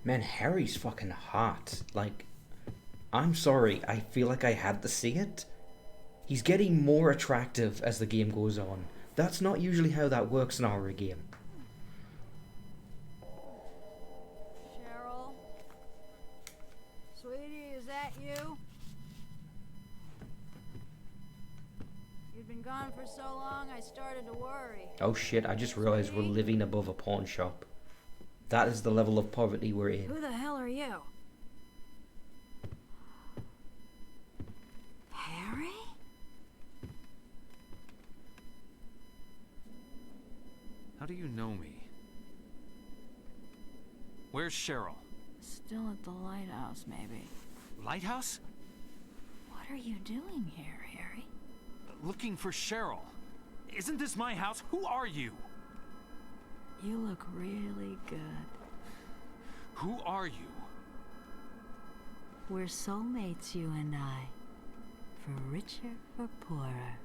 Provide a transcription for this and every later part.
Man, Harry's fucking hot. Like, I'm sorry, I feel like I had to see it. He's getting more attractive as the game goes on. That's not usually how that works in a horror game. Cheryl? Sweetie, is that you? You've been gone for so long, I started to worry. Oh shit, I just realized we're living above a pawn shop. That is the level of poverty we're in. Who the hell are you? Harry? How do you know me? Where's Cheryl? Still at the lighthouse, maybe. Lighthouse? What are you doing here, Harry? Looking for Cheryl. Isn't this my house? Who are you? You look really good. Who are you? We're soulmates, you and I. For richer, for poorer.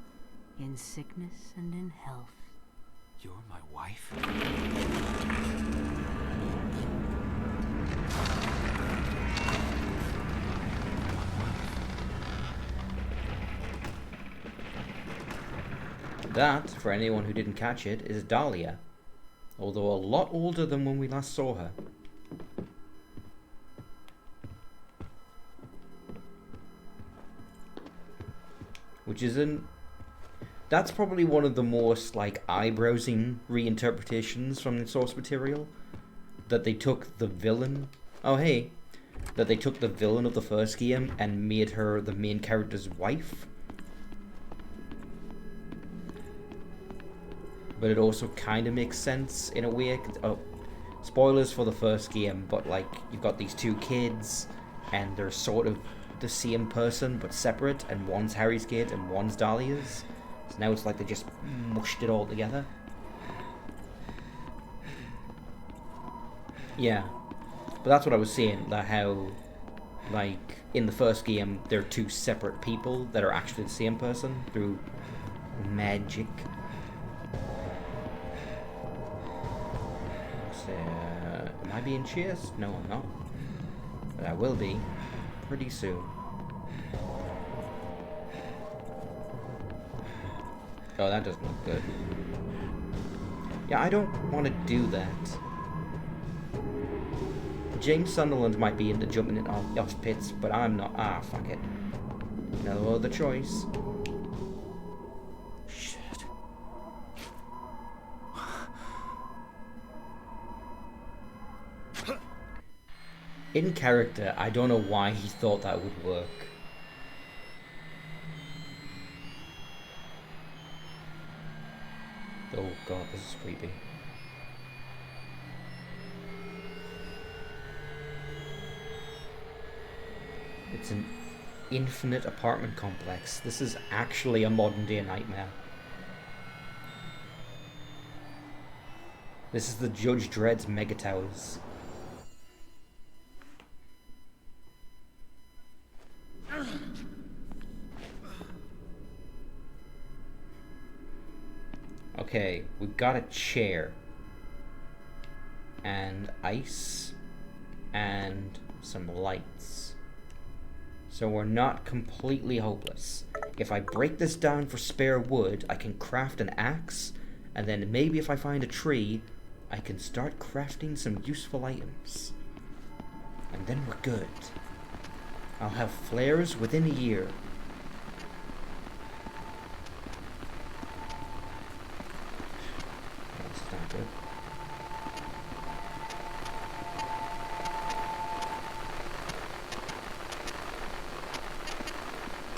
In sickness and in health. You're my wife? That, for anyone who didn't catch it, is Dahlia. Although a lot older than when we last saw her. Which isn't... That's probably one of the most, like, eye-browsing reinterpretations from the source material. That they took the villain... Oh, hey. That they took the villain of the first game and made her the main character's wife. But it also kind of makes sense in a way. Oh, spoilers for the first game, but like you've got these two kids and they're sort of the same person but separate, and one's Harry's kid and one's Dahlia's. So now it's like they just mushed it all together. Yeah, but that's what I was saying, that how like in the first game they're two separate people that are actually the same person through magic. Am I being chased? No, I'm not. But I will be pretty soon. Oh, that doesn't look good. Yeah, I don't want to do that. James Sunderland might be into jumping in off pits, but I'm not. Ah, fuck it. No other choice. In character, I don't know why he thought that would work. Oh god, this is creepy. It's an infinite apartment complex. This is actually a modern day nightmare. This is the Judge Dredd's Mega Towers. Okay, we've got a chair and ice and some lights. So we're not completely hopeless. If I break this down for spare wood, I can craft an axe, and then maybe if I find a tree, I can start crafting some useful items. And then we're good. I'll have flares within a year. That's not good.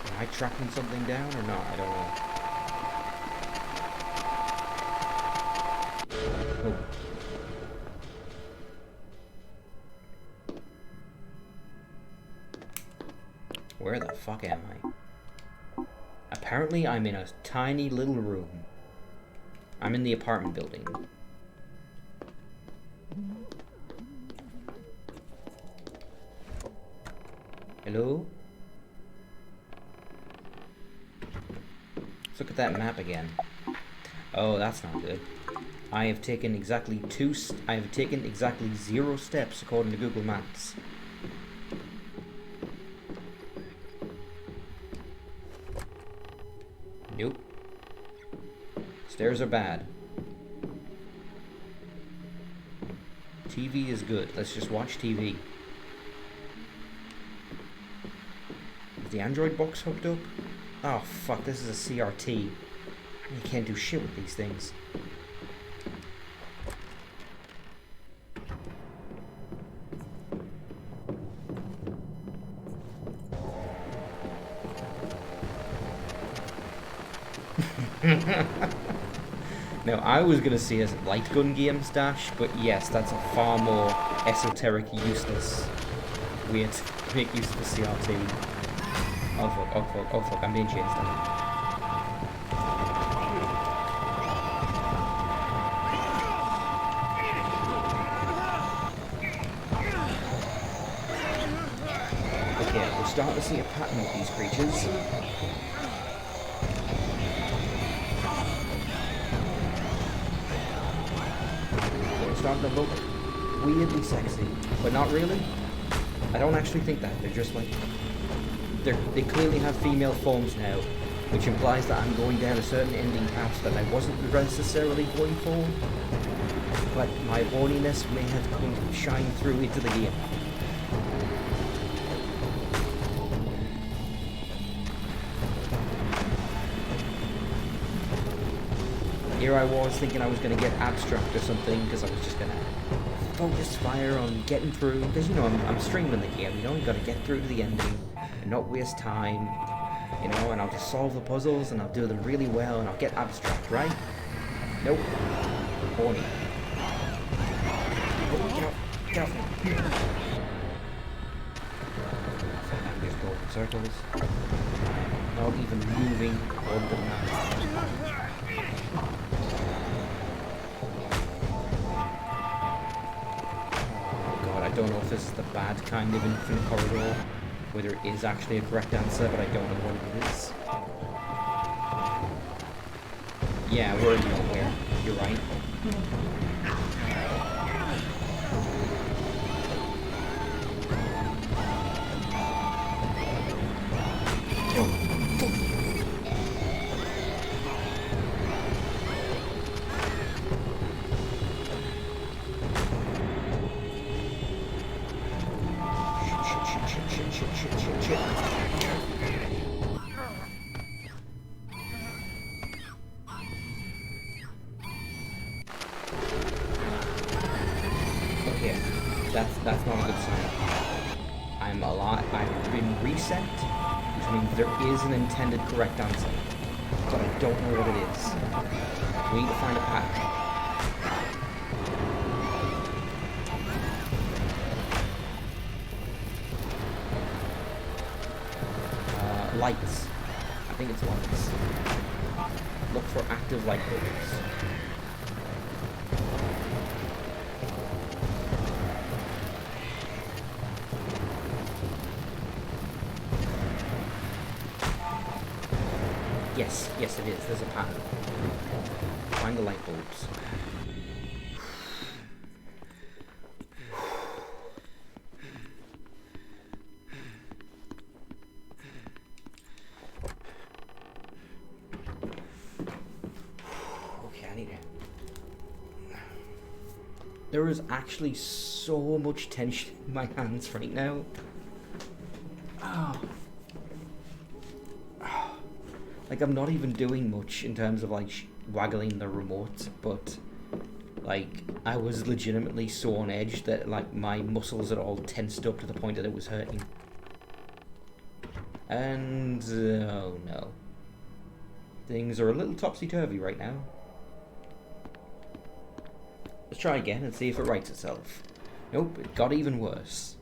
Am I tracking something down or not? I don't know. Oh. Where the fuck am I? Apparently I'm in a tiny little room. I'm in the apartment building. Hello? Let's look at that map again. Oh, that's not good. I have taken exactly 0 steps according to Google Maps. Nope. Stairs are bad. TV is good. Let's just watch TV. Is the Android box hooked up? Oh fuck, this is a CRT. You can't do shit with these things. Now, I was going to say a light gun game stash, but yes, that's a far more esoteric, useless way to make use of the CRT. Oh fuck, oh fuck, oh fuck, I'm being chased now. Okay, we're starting to see a pattern with these creatures. Starting to look weirdly sexy, but not really. I don't actually think that. They're just like they clearly have female forms now, which implies that I'm going down a certain ending path that I wasn't necessarily going for. But my horniness may have come shine through into the game. Here I was thinking I was going to get abstract or something because I was just going to focus fire on getting through, because you know I'm streaming the game, you know, you got to get through to the ending and not waste time, you know, and I'll just solve the puzzles and I'll do them really well and I'll get abstract, right? Nope. Horny. Oh, get off me. I'm just going in circles. Not even moving on the map. I don't know if this is the bad kind of infinite corridor, whether it is actually a correct answer, but I don't know what it is. Yeah, we're in nowhere. You're right. Okay, that's not a good sign. I'm alive. I've been reset, which means there is an intended correct answer, but I don't know what it is. We need to find a pattern. Lights. I think it's lights. Look for active light bulbs. Yes, yes it is. There's a pattern. Find the light bulbs. There is actually so much tension in my hands right now. Oh. Like, I'm not even doing much in terms of, like, waggling the remote, but, like, I was legitimately so on edge that, like, my muscles are all tensed up to the point that it was hurting. And, oh no. Things are a little topsy-turvy right now. Let's try again and see if it rights itself. Nope, it got even worse.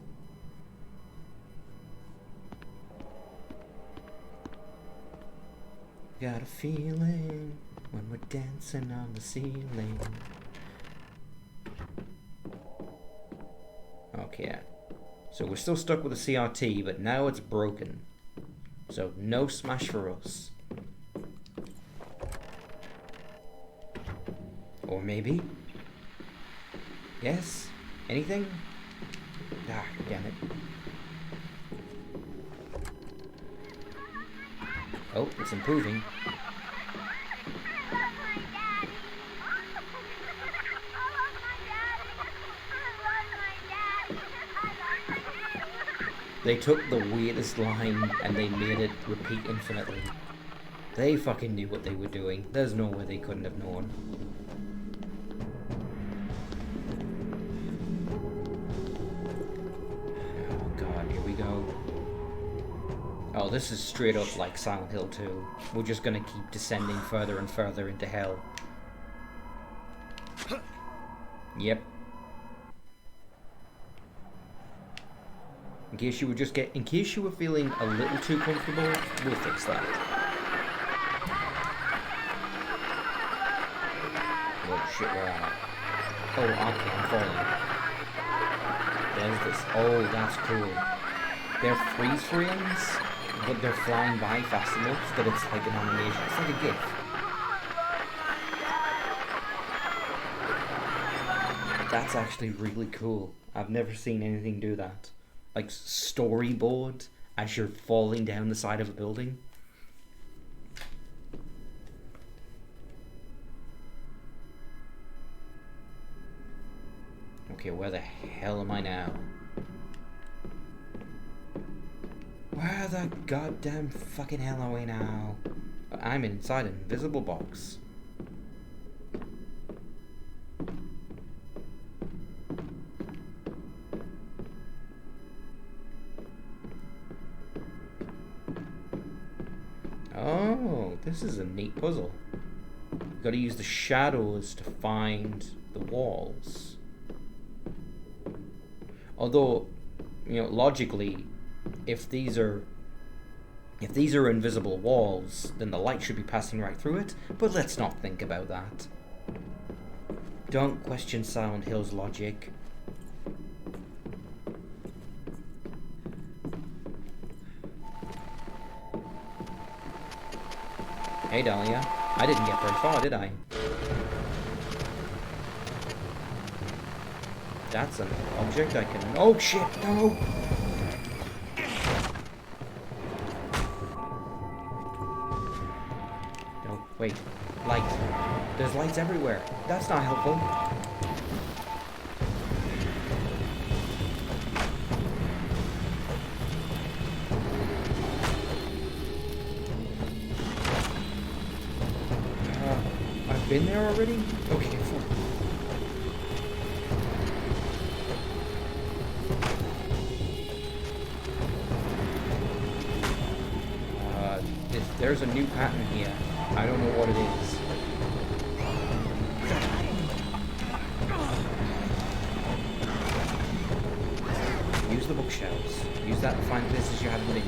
Got a feeling when we're dancing on the ceiling. Okay, so we're still stuck with the CRT, but now it's broken. So no smash for us. Or maybe? Yes? Anything? Ah, damn it. Oh, it's improving. They took the weirdest line and they made it repeat infinitely. They fucking knew what they were doing. There's no way they couldn't have known. Oh god, here we go. Oh, this is straight up like Silent Hill 2. We're just gonna keep descending further and further into hell. Yep. In case you were feeling a little too comfortable, we'll fix that. Oh shit, where am I? Oh, okay, I'm falling. There's this. Oh, that's cool. They're freeze frames, but they're flying by fast enough that it's like an animation. It's like a GIF. That's actually really cool. I've never seen anything do that. Like storyboard as you're falling down the side of a building. Okay, where the hell am I now? Where the goddamn fucking hell are we now? I'm inside an invisible box. Oh, this is a neat puzzle. You've got to use the shadows to find the walls. Although, you know, logically, if these are invisible walls, then the light should be passing right through it. But let's not think about that. Don't question Silent Hill's logic. Hey Dahlia, I didn't get very far, did I? That's an object I can... Oh shit, no! No, wait. Light. There's lights everywhere. That's not helpful. Been there already? Okay, fuck. There's a new pattern here. I don't know what it is. Use the bookshelves. Use that to find places you haven't been.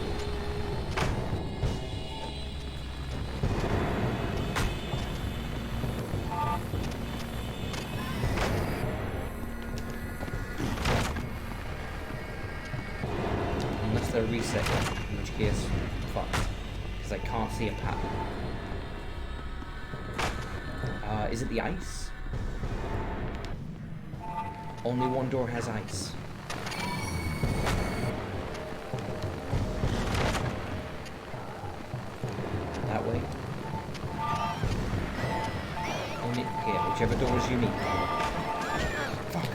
Reset, in which case, fucked, because I can't see a pattern. Is it the ice? Only one door has ice. That way? Only, okay, whichever door is unique. Fuck.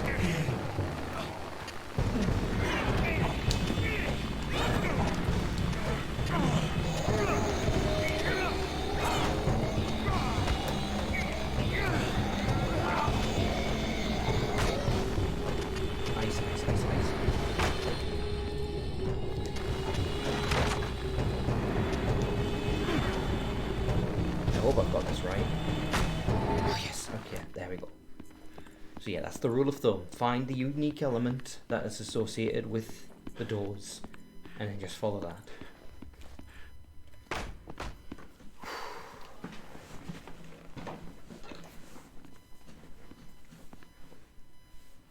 So yeah, that's the rule of thumb. Find the unique element that is associated with the doors, and then just follow that.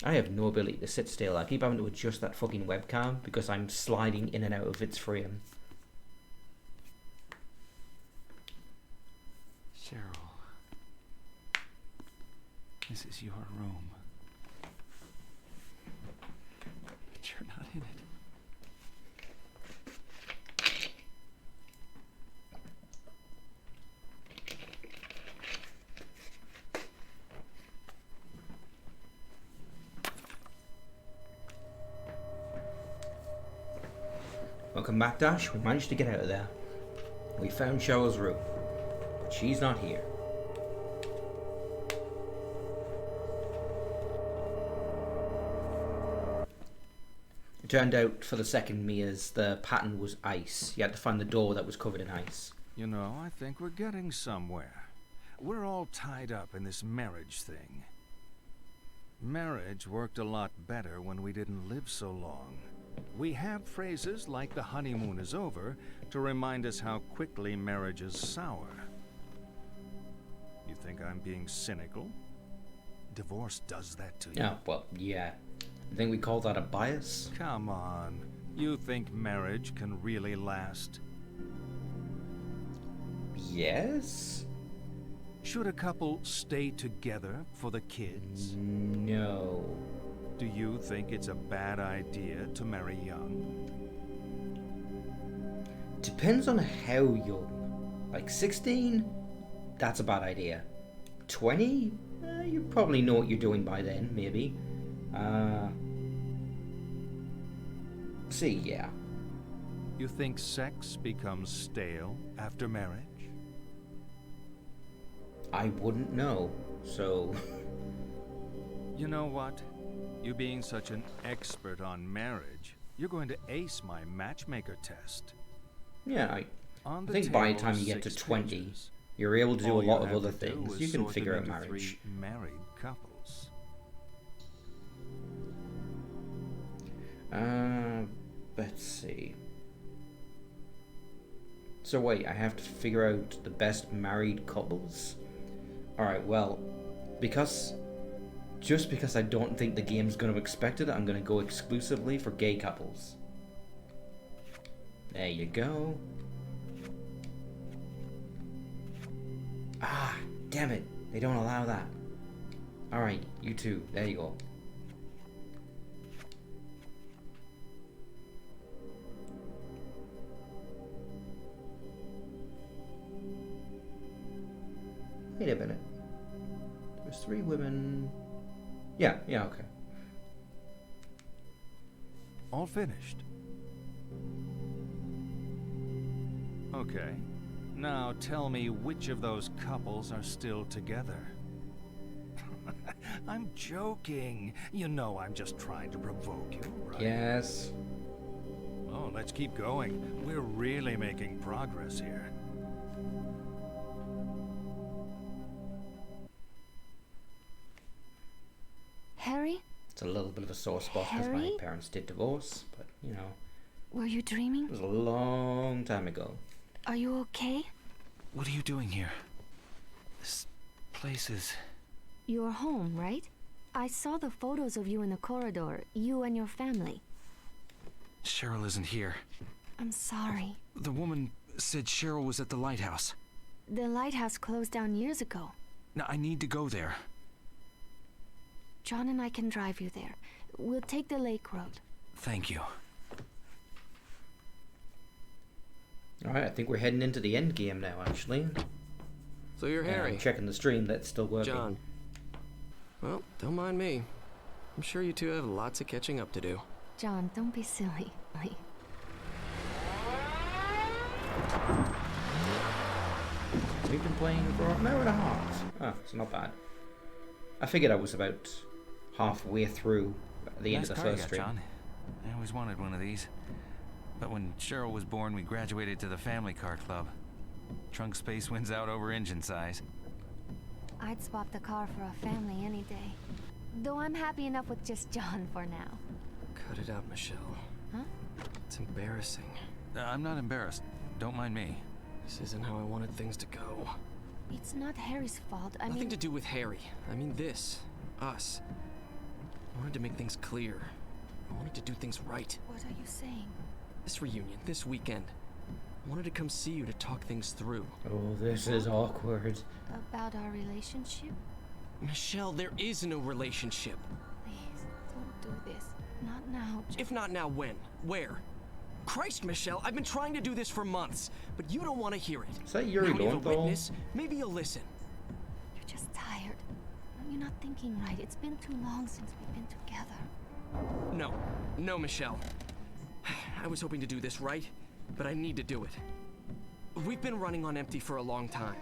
I have no ability to sit still. I keep having to adjust that fucking webcam because I'm sliding in and out of its frame. Cheryl. This is your room. But you're not in it. Welcome back, Dash. We managed to get out of there. We found Cheryl's room. But she's not here. It turned out for the second Mia's, the pattern was ice. You had to find the door that was covered in ice. You know, I think we're getting somewhere. We're all tied up in this marriage thing. Marriage worked a lot better when we didn't live so long. We have phrases like the honeymoon is over to remind us how quickly marriages sour. You think I'm being cynical? Divorce does that to you. Oh, well, yeah. I think we call that a bias. Come on. You think marriage can really last? Yes? Should a couple stay together for the kids? No. Do you think it's a bad idea to marry young? Depends on how young. Like 16? That's a bad idea. 20? You probably know what you're doing by then, maybe. See, yeah. You think sex becomes stale after marriage? I wouldn't know, so... You know what? You being such an expert on marriage, you're going to ace my matchmaker test. Yeah, I On the think by the table time are you get to 6 20, pages. you're able to do All a lot you of have other to do things. is You can sort figure them out into marriage. 3 married couples. Let's see. So wait, I have to figure out the best married couples? Alright, well, just because I don't think the game's going to expect it, I'm going to go exclusively for gay couples. There you go. Ah, damn it. They don't allow that. Alright, you two. There you go. Wait a minute. There's 3 women. Yeah, okay. All finished. Okay. Now tell me which of those couples are still together. I'm joking. You know I'm just trying to provoke you, right? Yes. Oh, let's keep going. We're really making progress here. Harry? It's a little bit of a sore spot because my Harry? parents did divorce, but you know, Were you it dreaming? was a long time ago. Are you okay? What are you doing here? This place is... You're home, right? I saw the photos of you in the corridor, you and your family. Cheryl isn't here. I'm sorry. The woman said Cheryl was at the lighthouse. The lighthouse closed down years ago. Now, I need to go there. John and I can drive you there. We'll take the lake road. Thank you. Alright, I think we're heading into the end game now, actually. So you're Harry. I'm checking the stream, that's still working. John. Well, don't mind me. I'm sure you two have lots of catching up to do. John, don't be silly. We've been playing for an hour and a half. Oh, it's not bad. I figured I was about halfway through the end Nice of the car you first got, stream. John. I always wanted one of these. But when Cheryl was born, we graduated to the family car club. Trunk space wins out over engine size. I'd swap the car for a family any day. Though I'm happy enough with just John for now. Cut it out, Michelle. Huh? It's embarrassing. I'm not embarrassed. Don't mind me. This isn't how I wanted things to go. It's not Harry's fault. Nothing to do with Harry. I mean this. Us. I wanted to make things clear. I wanted to do things right. What are you saying? This reunion, this weekend. I wanted to come see you to talk things through. Oh, this is awkward. About our relationship? Michelle, there is no relationship. Please, don't do this. Not now, If not now, when? Where? Christ, Michelle, I've been trying to do this for months, but you don't want to hear it. Is that Yuri Now we have a Lowenthal? witness. Maybe you'll listen. You're just tired. No, you're not thinking right. It's been too long since we've been together. No. No, Michelle. I was hoping to do this right, but I need to do it. We've been running on empty for a long time.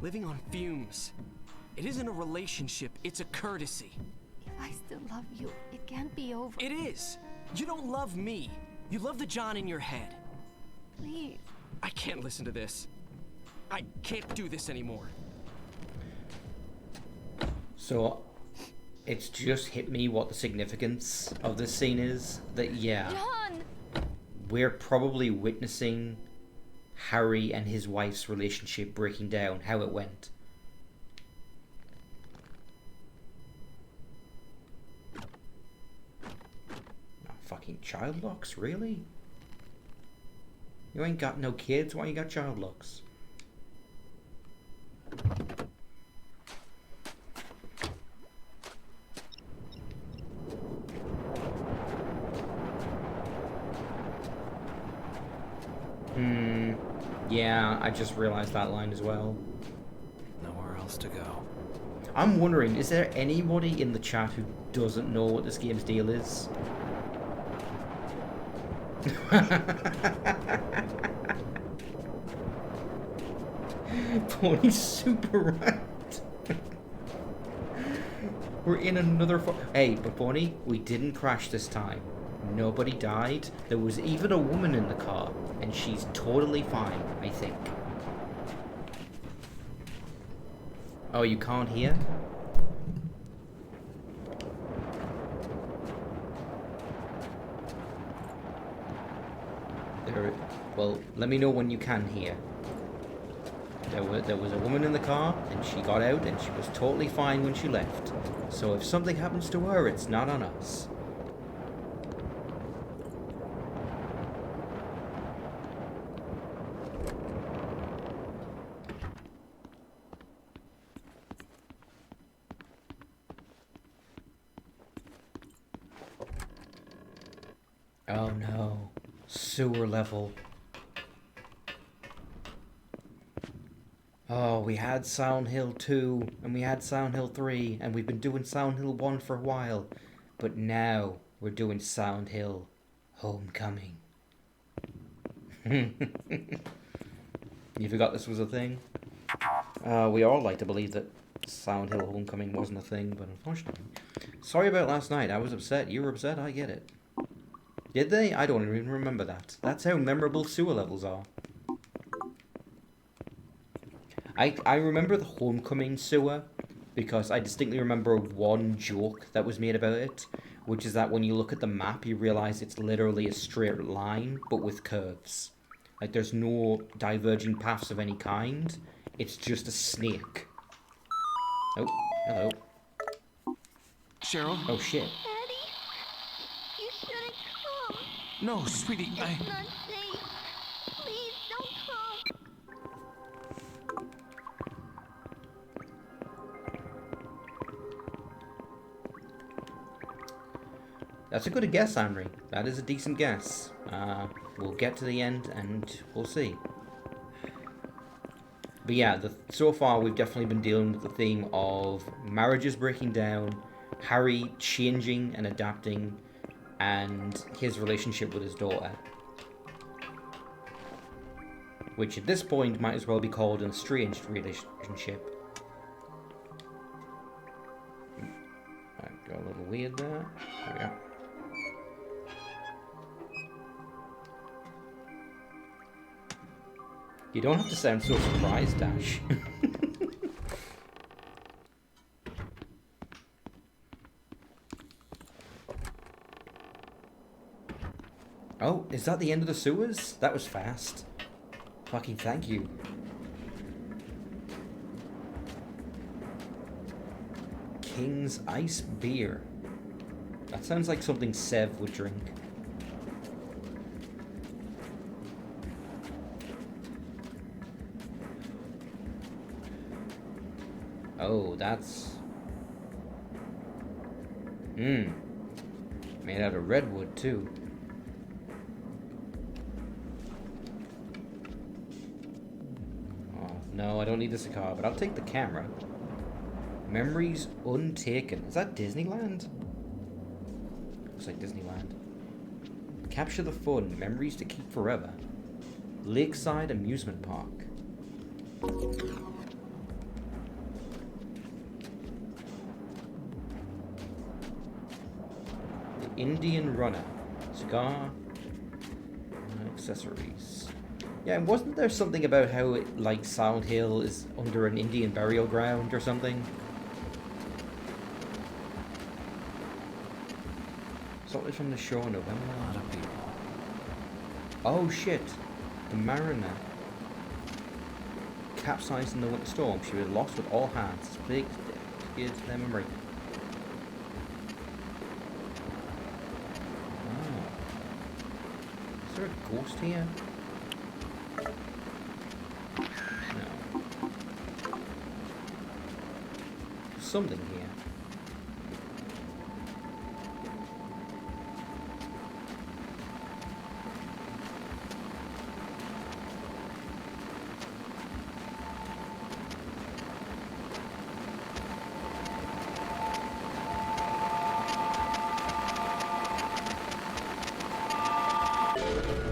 Living on fumes. It isn't a relationship, it's a courtesy. If I still love you, it can't be over. It is. You don't love me. You love the John in your head. Please. I can't listen to this. I can't do this anymore. So, it's just hit me what the significance of this scene is. That, yeah, John! we're probably witnessing Harry and his wife's relationship breaking down, how it went. Oh, fucking child locks, really? You ain't got no kids, why you got child locks? Yeah, I just realized that line as well. Nowhere else to go. I'm wondering, is there anybody in the chat who doesn't know what this game's deal is? Pony's super right. We're in another hey, but Pony, we didn't crash this time. Nobody died. There was even a woman in the car, and she's totally fine, I think. Oh, you can't hear? Well, let me know when you can hear. There was a woman in the car, and she got out, and she was totally fine when she left. So if something happens to her, it's not on us. Oh no. Sewer level. Oh, we had Silent Hill 2, and we had Silent Hill 3, and we've been doing Silent Hill 1 for a while. But now, we're doing Silent Hill Homecoming. You forgot this was a thing? We all like to believe that Silent Hill Homecoming wasn't a thing, but unfortunately. Sorry about last night, I was upset. You were upset, I get it. Did they? I don't even remember that. That's how memorable sewer levels are. I remember the Homecoming sewer because I distinctly remember one joke that was made about it, which is that when you look at the map, you realize it's literally a straight line, but with curves. Like, there's no diverging paths of any kind. It's just a snake. Oh, hello. Cheryl? Oh, shit. Daddy, you shouldn't come. No, sweetie, It's not safe. Please don't come. That's a good guess, Henry. That is a decent guess. We'll get to the end and we'll see. But yeah, so far we've definitely been dealing with the theme of marriages breaking down, Harry changing and adapting, and his relationship with his daughter. Which at this point might as well be called an estranged relationship. Right, got a little weird there. There we go. You don't have to sound so surprised, Dash. Oh, is that the end of the sewers? That was fast. Fucking thank you. King's Ice Beer. That sounds like something Sev would drink. Oh, that's Mmm. Made out of redwood, too. Oh, no, I don't need the cigar, but I'll take the camera. Memories untaken. Is that Disneyland? Looks like Disneyland. Capture the fun. Memories to keep forever. Lakeside Amusement Park. The Indian Runner. Cigar. Accessories. Yeah, and wasn't there something about how, like, Silent Hill is under an Indian burial ground or something? Something from the show in November. A lot of people. Oh shit. The Mariner. Capsized in the winter storm. She was lost with all hands. Plagued to their memory. Oh. Is there a ghost here? No. There's something here.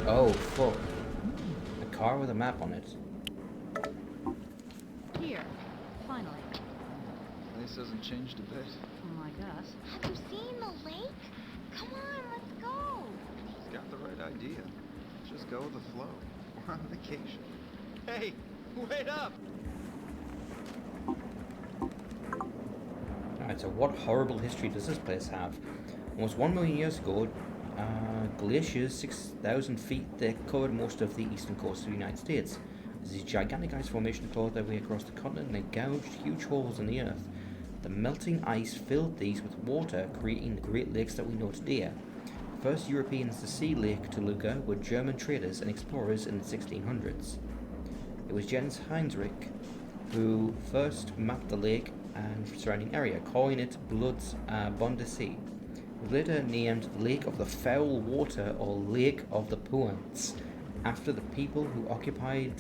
Oh, fuck. A car with a map on it. Here, finally. Place hasn't changed a bit. I guess. Have you seen the lake? Come on, let's go. She's got the right idea. Just go with the flow. We're on vacation. Hey, wait up! Alright, so what horrible history does this place have? Almost 1 million years ago, glaciers 6,000 feet thick covered most of the eastern coast of the United States. As these gigantic ice formations clawed their way across the continent and gouged huge holes in the earth. The melting ice filled these with water, creating the Great Lakes that we know today. The first Europeans to see Lake Toluca were German traders and explorers in the 1600s. It was Jens Heinrich who first mapped the lake and surrounding area, calling it Blood's Bondesee. It was later named Lake of the Foul Water or Lake of the Puants, after the people who occupied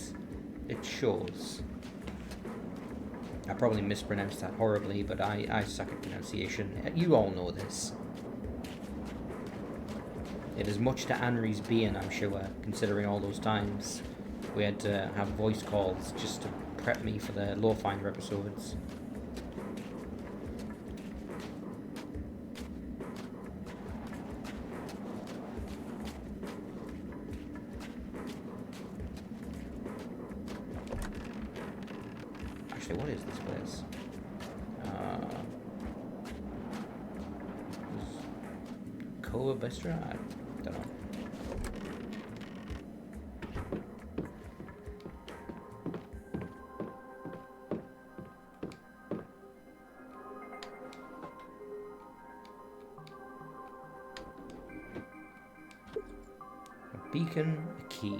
its shores. I probably mispronounced that horribly, but I suck at pronunciation. You all know this. It is much to Anri's being, I'm sure, considering all those times we had to have voice calls just to prep me for the Lawfinder episodes. Actually, what is this place? Koa Bistro? I don't know. A beacon, a key.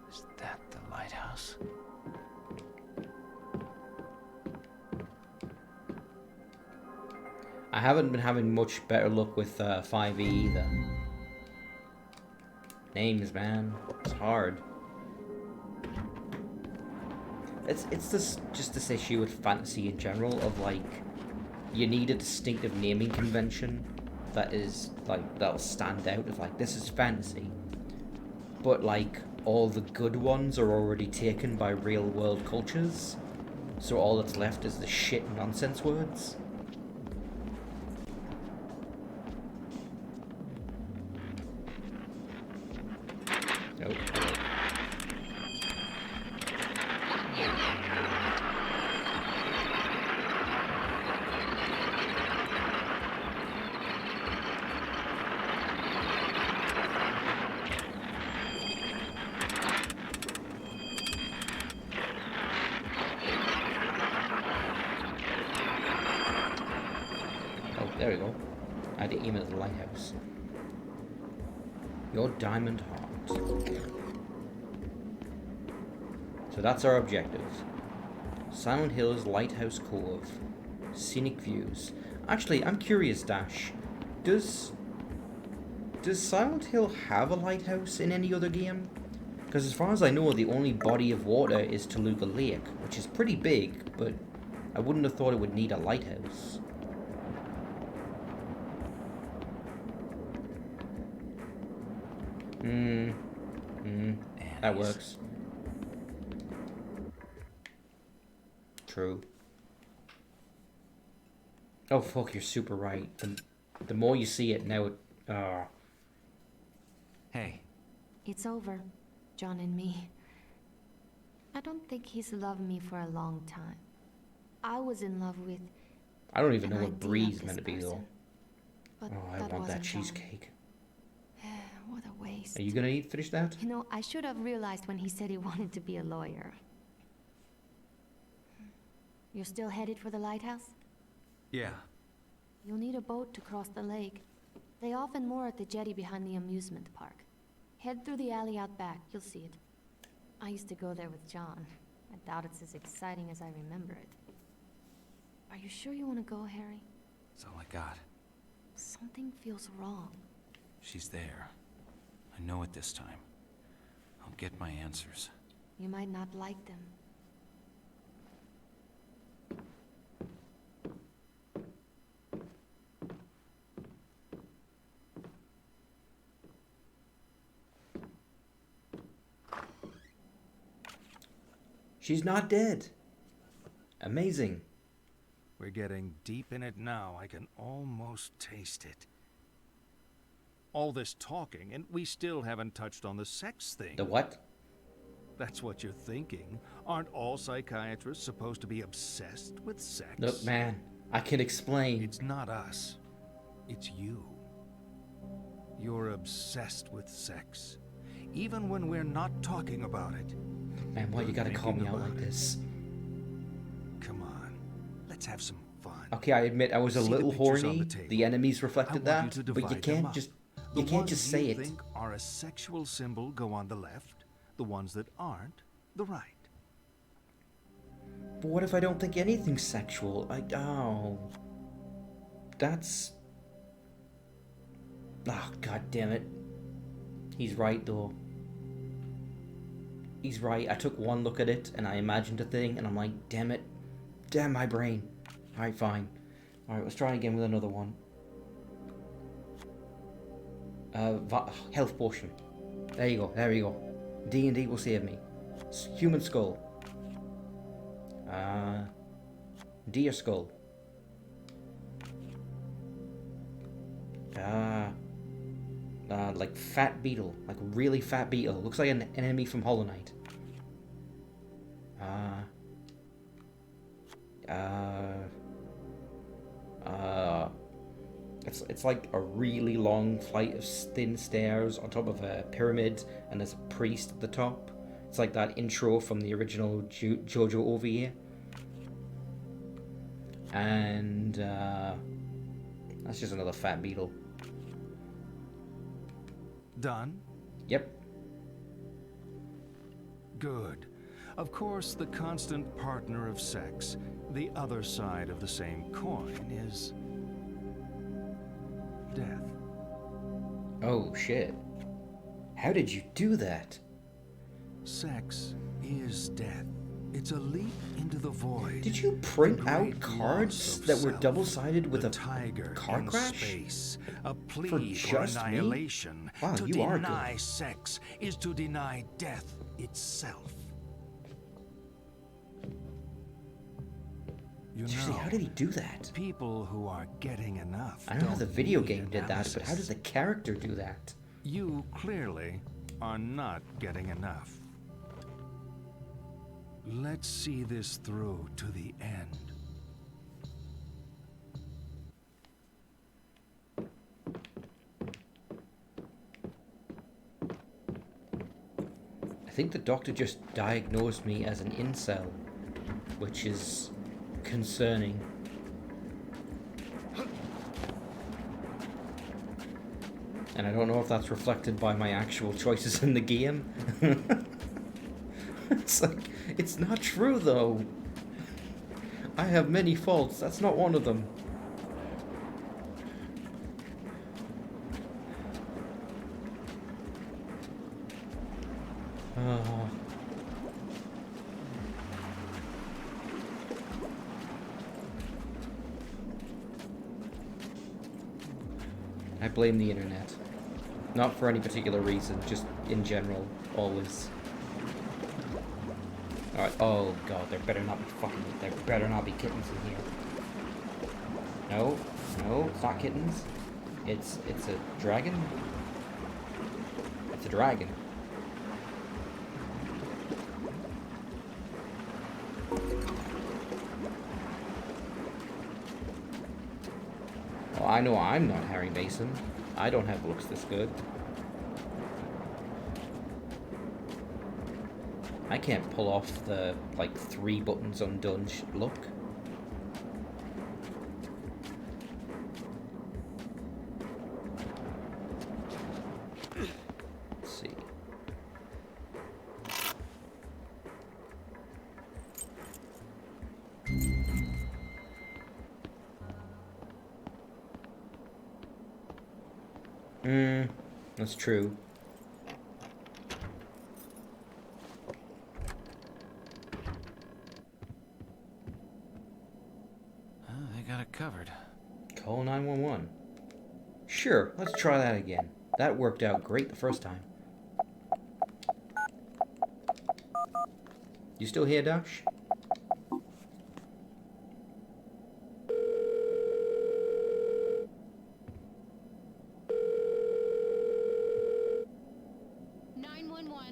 Is that the lighthouse? I haven't been having much better luck with 5e either. Names, man. It's hard. It's this issue with fantasy in general of, like, you need a distinctive naming convention that is, like, that'll stand out of, like, this is fantasy. But, like, all the good ones are already taken by real world cultures. So all that's left is the shit nonsense words. Nope. Oh, there we go. I had to aim at the lighthouse. Your diamond heart. So that's our objective. Silent Hills Lighthouse Cove. Scenic views. Actually, I'm curious, Dash. Does Silent Hill have a lighthouse in any other game? Because as far as I know, the only body of water is Toluca Lake, which is pretty big, but I wouldn't have thought it would need a lighthouse. That works. True. Oh fuck, you're super right. The more you see it, now it... Hey, It's over, John and me. I don't think he's loved me for a long time. I was in love with I don't even know an what idea Bree's of meant to this be, though. person. But Oh, I that want that wasn't John. cheesecake. What a waste. Are you gonna finish that? You know, I should have realized when he said he wanted to be a lawyer. You're still headed for the lighthouse? yeah. You'll need a boat to cross the lake. They often moor at the jetty behind the amusement park. Head through the alley out back, you'll see it. I used to go there with John. I doubt it's as exciting as I remember it. Are you sure you want to go, Harry? That's all I got. Something feels wrong. She's there. I know it this time. I'll get my answers. You might not like them. She's not dead. Amazing. We're getting deep in it now. I can almost taste it. All this talking, and we still haven't touched on the sex thing. The what? That's what you're thinking. Aren't all psychiatrists supposed to be obsessed with sex? Look, man, I can explain. It's not us. It's you. You're obsessed with sex. Even when we're not talking about it. Man, why you gotta call me Thinking out like about it. this? Come on. Let's have some fun. Okay, I admit I was a See the little pictures on horny. the table. The enemies I reflected want you that, to but you divide them can't up. just The you can't ones just say you it. think are a sexual symbol go on the left. The ones that aren't, the right. But what if I don't think anything's sexual? That's... Oh, god damn it. He's right, though. He's right. I took one look at it, and I imagined a thing, and I'm like, damn it. Damn my brain. Alright, fine. Alright, let's try again with another one. Health potion. There you go, there you go. D&D will save me. Human skull. Deer skull. Like fat beetle. Like really fat beetle. Looks like an enemy from Hollow Knight. It's like a really long flight of thin stairs on top of a pyramid, and there's a priest at the top. It's like that intro from the original JoJo OVA. And that's just another fat beetle. Done? Yep. Good. Of course, the constant partner of sex, the other side of the same coin, is death. Oh shit. How did you do that? Sex is death. It's a leap into the void. Did you print The out great cards loss of that were self. double-sided with The a tiger car in crash? space, a plea for just me? annihilation. Wow, to you are good. deny sex is to deny death itself. You Seriously, know, how did he do that? people who are getting enough. I know how the don't video need game did that, but how analysis. does the character do that? You clearly are not getting enough. Let's see this through to the end. I think the doctor just diagnosed me as an incel, which is concerning. And I don't know if that's reflected by my actual choices in the game. It's like, it's not true though. I have many faults, that's not one of them. I blame the internet. Not for any particular reason, just in general, always. Alright, oh god, there better not be kittens in here. No, no, it's not kittens. It's a dragon? It's a dragon. Well, I know I'm not Harry Mason. I don't have looks this good. I can't pull off the, like, 3 buttons undone look. Let's see. That's true. They got it covered. Call 911. Sure, let's try that again. That worked out great the first time. You still here, Dash?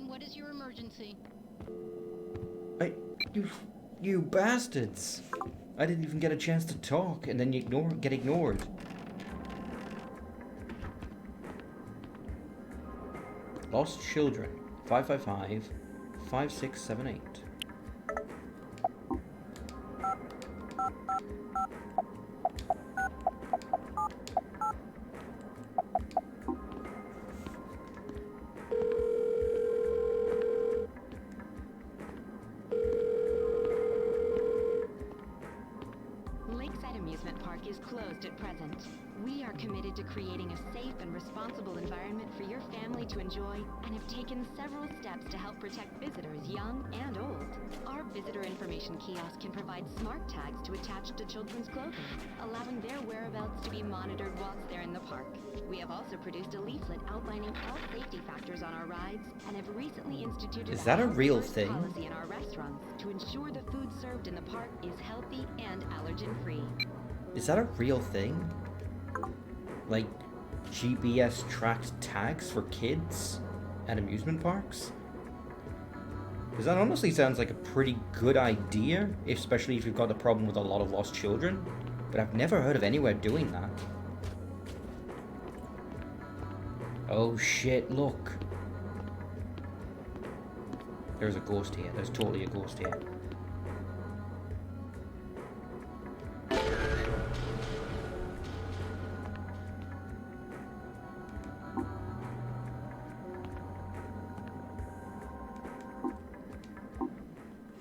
What is your emergency? You bastards! I didn't even get a chance to talk, and then you get ignored. Lost children. 555-5678. Lakeside Amusement Park is closed at present. We are committed to creating a safe and responsible environment for your family to enjoy and have taken several steps to help protect visitors, young and old. Our visitor information kiosk can provide smart tags to attach to children's clothing, allowing their whereabouts to be monitored whilst they're in the park. We have also produced a leaflet outlining all safety factors on our rides and have recently instituted Is that a real health-first thing? policy in our restaurants to ensure the food served in the park is healthy and allergen-free. Is that a real thing? Like, GPS tracked tags for kids at amusement parks? Because that honestly sounds like a pretty good idea, especially if you've got a problem with a lot of lost children. But I've never heard of anywhere doing that. Oh shit, look. There's a ghost here. There's totally a ghost here.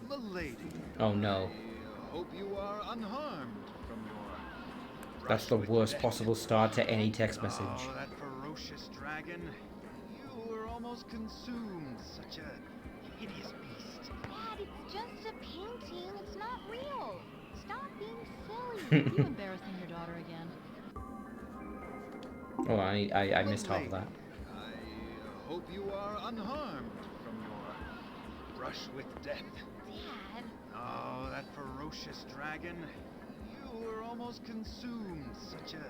Milady. Oh no. I hope you are unharmed from your That's the brush with worst death. possible start to any text message. Oh, that ferocious dragon. You were almost consumed. Such a hideous beast. Dad, it's just a painting. It's not real. Stop being silly. You embarrassing your daughter again. Oh, I missed half of that. I hope you are unharmed from your brush with death. Dad. Oh, that ferocious dragon. You were almost consumed. Such a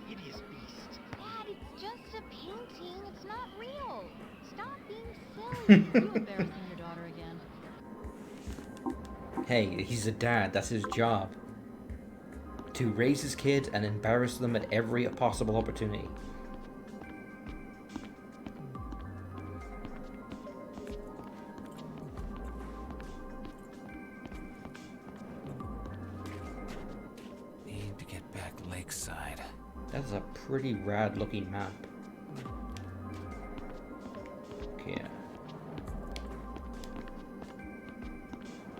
hideous beast. Dad, it's just a painting. It's not real. Stop being silly. You embarrassing your daughter again. Hey, he's a dad. That's his job. To raise his kids and embarrass them at every possible opportunity. Need to get back lakeside. That's a pretty rad looking map. Yeah.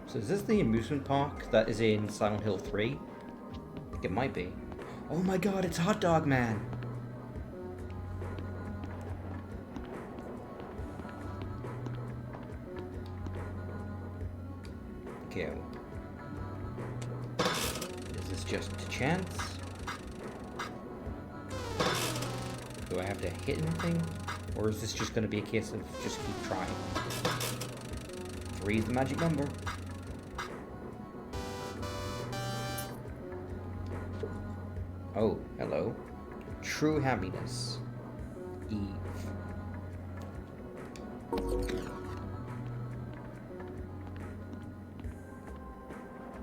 So is this the amusement park that is in Silent Hill 3? I think it might be. Oh my god, it's Hot Dog Man! Okay. Is this just a chance? Do I have to hit anything? Or is this just going to be a case of just keep trying? 3 is the magic number. Oh, hello. True happiness. Eve.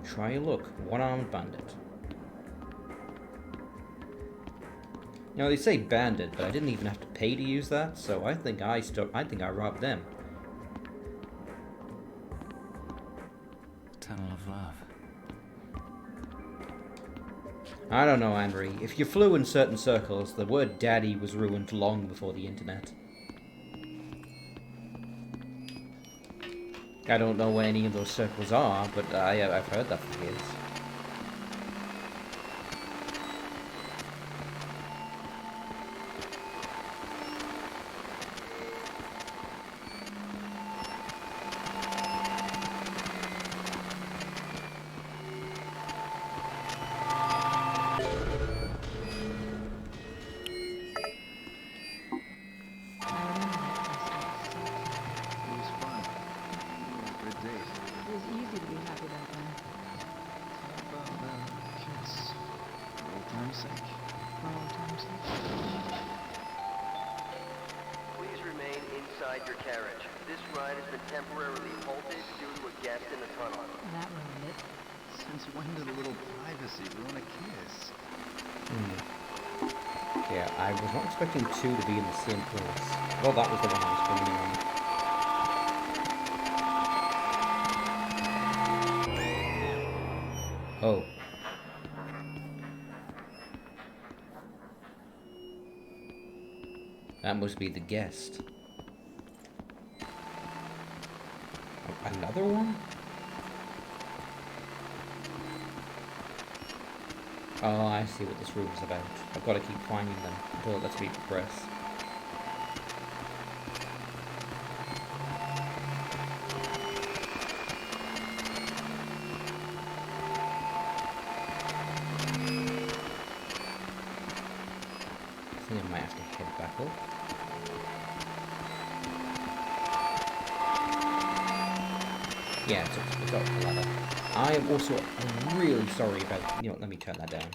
Try your luck. One-armed bandit. Now they say bandit, but I didn't even have to pay to use that, so I think I robbed them. Tunnel of love. I don't know, Henry. If you flew in certain circles, the word daddy was ruined long before the internet. I don't know what any of those circles are, but I've heard that for years. Please remain inside your carriage. This ride has been temporarily halted due to a guest in the tunnel. That ruined it. Since when did a little privacy ruin a kiss? Yeah, I was not expecting 2 to be in the same place. Well, that was the one I was bringing on. Oh. That must be the guest. Another one? Oh, I see what this room is about. I've got to keep finding them until it lets me progress. I think I might have to head back up. Yeah, it's up the ladder. I am also really sorry about... You know what, let me turn that down.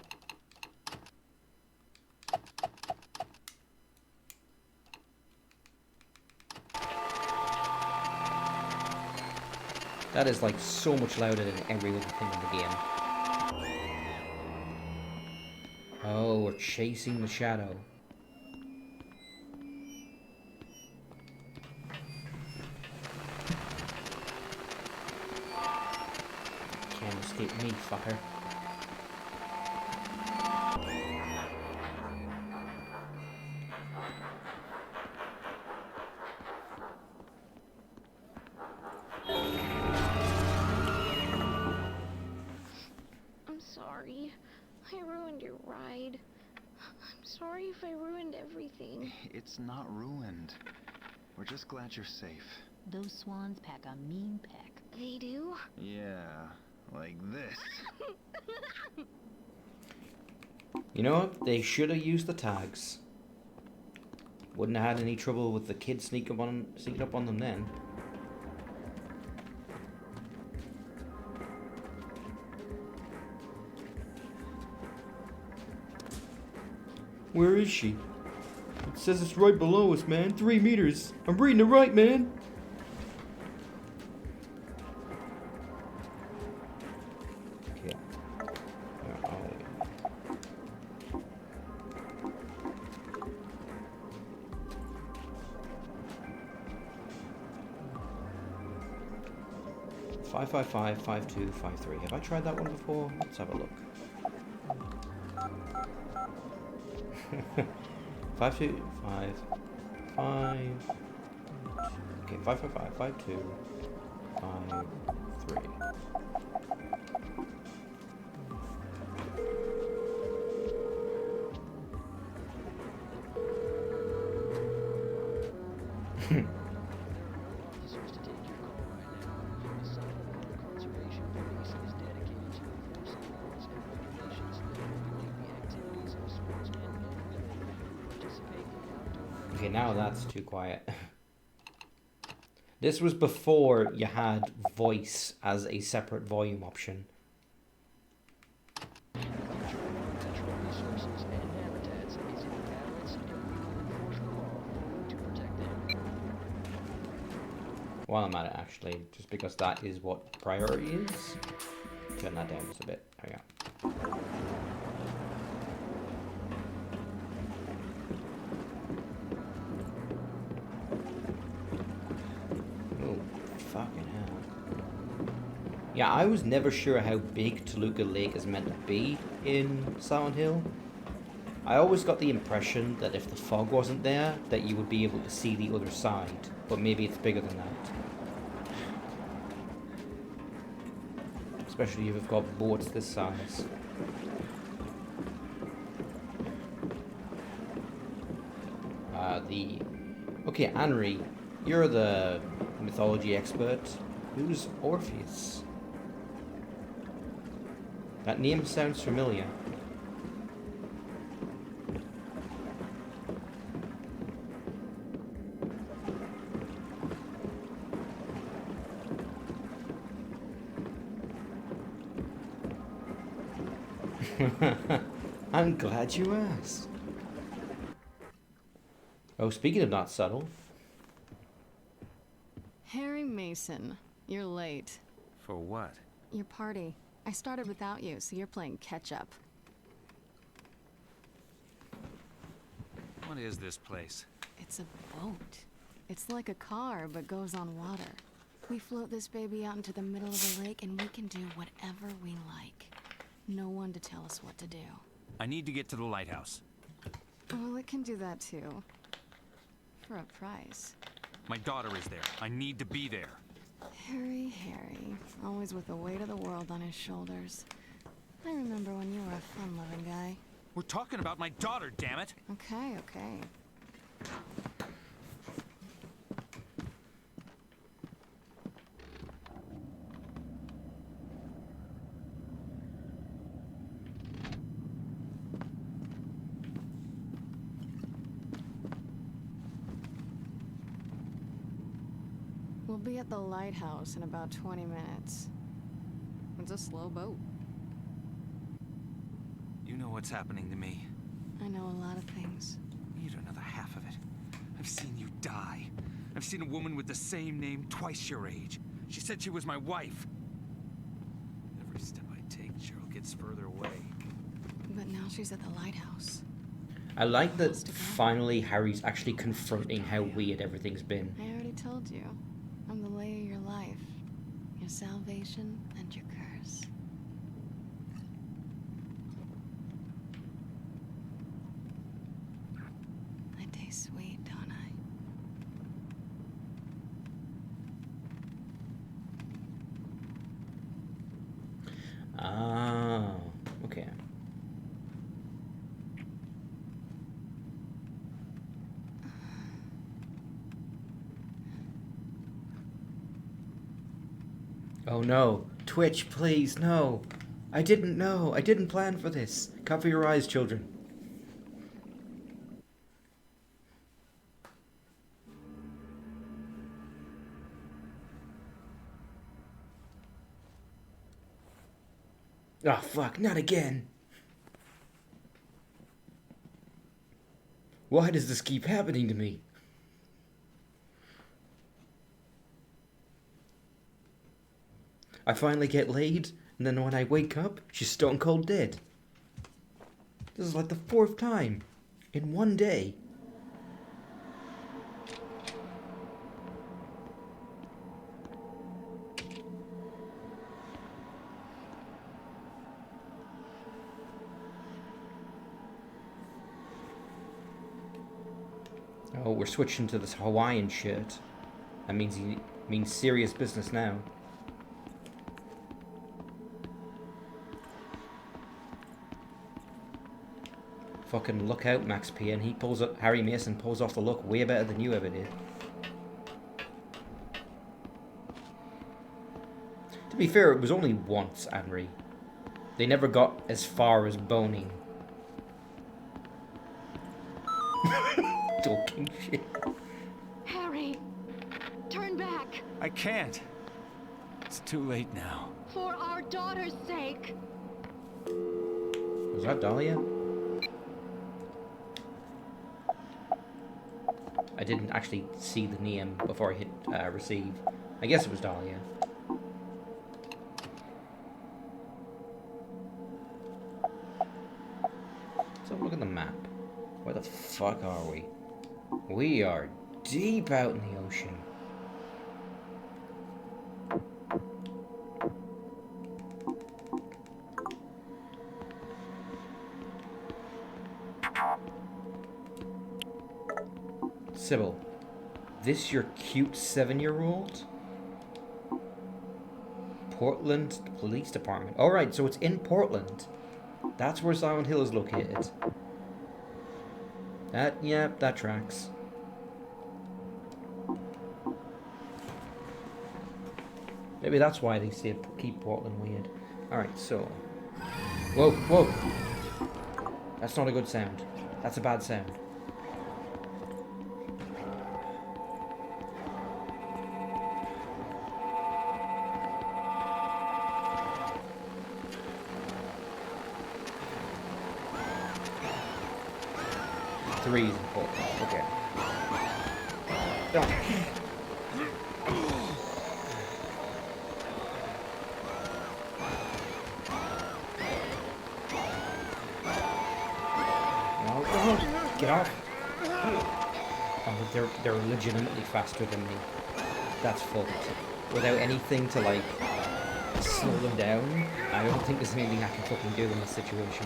That is like so much louder than every other thing in the game. Oh, we're chasing the shadow. Can't escape me, fucker. I'm sorry. I ruined your ride. I'm sorry if I ruined everything. It's not ruined. We're just glad you're safe. Those swans pack a mean peck. They do? Yeah, like this. You know what? They should have used the tags. Wouldn't have had any trouble with the kids sneaking up on them then. Where is she? It says it's right below us, man. 3 meters. I'm reading it right, man. Okay. Where are we? Five, 5, 2, 5, 3. Have I tried that one before? Let's have a look. 5, 2, 5, 5, 2. Okay, 555, 52, 53. Officers to take your call right now. Homicide Water Conservation Police is dedicated to enforcing laws and regulations that regulate the activities of sportsmen and women who participate in outdoor. Okay, now that's too quiet. This was before you had voice as a separate volume option. Natural resources and habitats is in balance, and we will enforce the law to protect them. While I'm at it, actually, just because that is what priority is. Turn that down just a bit. There we go. Oh, fucking hell. Yeah, I was never sure how big Toluca Lake is meant to be in Silent Hill. I always got the impression that if the fog wasn't there, that you would be able to see the other side. But maybe it's bigger than that. Especially if you've got boats this size. Okay, Anri, you're the mythology expert. Who's Orpheus? That name sounds familiar. I'm glad you asked. Oh, speaking of not subtle. Harry Mason, you're late. For what? Your party. I started without you, so you're playing catch up. What is this place? It's a boat. It's like a car, but goes on water. We float this baby out into the middle of the lake, and we can do whatever we like. No one to tell us what to do. I need to get to the lighthouse. Well, it can do that too. For a price. My daughter is there. I need to be there. Harry, always with the weight of the world on his shoulders. I remember when you were a fun-loving guy. We're talking about my daughter, damn it! Okay. We'll be at the lighthouse in about 20 minutes. It's a slow boat. You know what's happening to me. I know a lot of things. You don't know the half of it. I've seen you die. I've seen a woman with the same name twice your age. She said she was my wife. Every step I take, Cheryl gets further away. But now she's at the lighthouse. I like that finally Harry's actually confronting how weird everything's been. I already told you. I'm the lay of your life. Your salvation and your curse. I taste sweet, don't I? Ah, okay. Oh no. Twitch, please, no. I didn't know. I didn't plan for this. Cover your eyes, children. Oh, fuck, not again. Why does this keep happening to me? I finally get laid, and then when I wake up, she's stone cold dead. This is like the 4th time in one day. Oh, we're switching to this Hawaiian shirt. That means serious business now. Fucking look out, Max P. And Harry Mason pulls off the look way better than you ever did. To be fair, it was only once, Henry. They never got as far as boning. Talking shit. Harry, turn back. I can't. It's too late now. For our daughter's sake. Was that Dahlia? I didn't actually see the name before I hit receive. I guess it was Dahlia. Let's have a look at the map. Where the fuck are we? We are deep out in the ocean. Sybil, this your cute 7-year-old? Portland Police Department. Alright, so it's in Portland. That's where Silent Hill is located. That tracks. Maybe that's why they say keep Portland weird. Alright, so... Whoa, whoa! That's not a good sound. That's a bad sound. Three is important. Okay. Don't. No, get off. Oh, they're legitimately faster than me. That's fucked. Without anything to like slow them down, I don't think there's anything I can fucking do in this situation.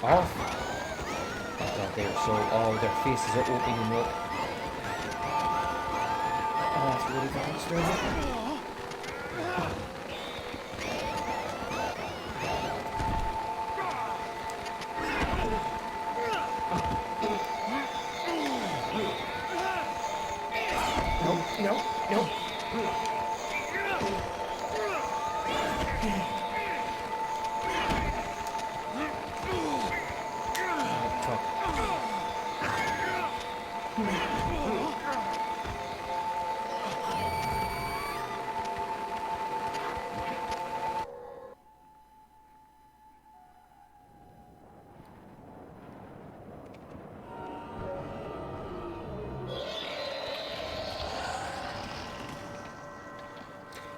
Off. Oh god, they're so... Oh, their faces are opening up. Oh, that's really fucking disturbing. No.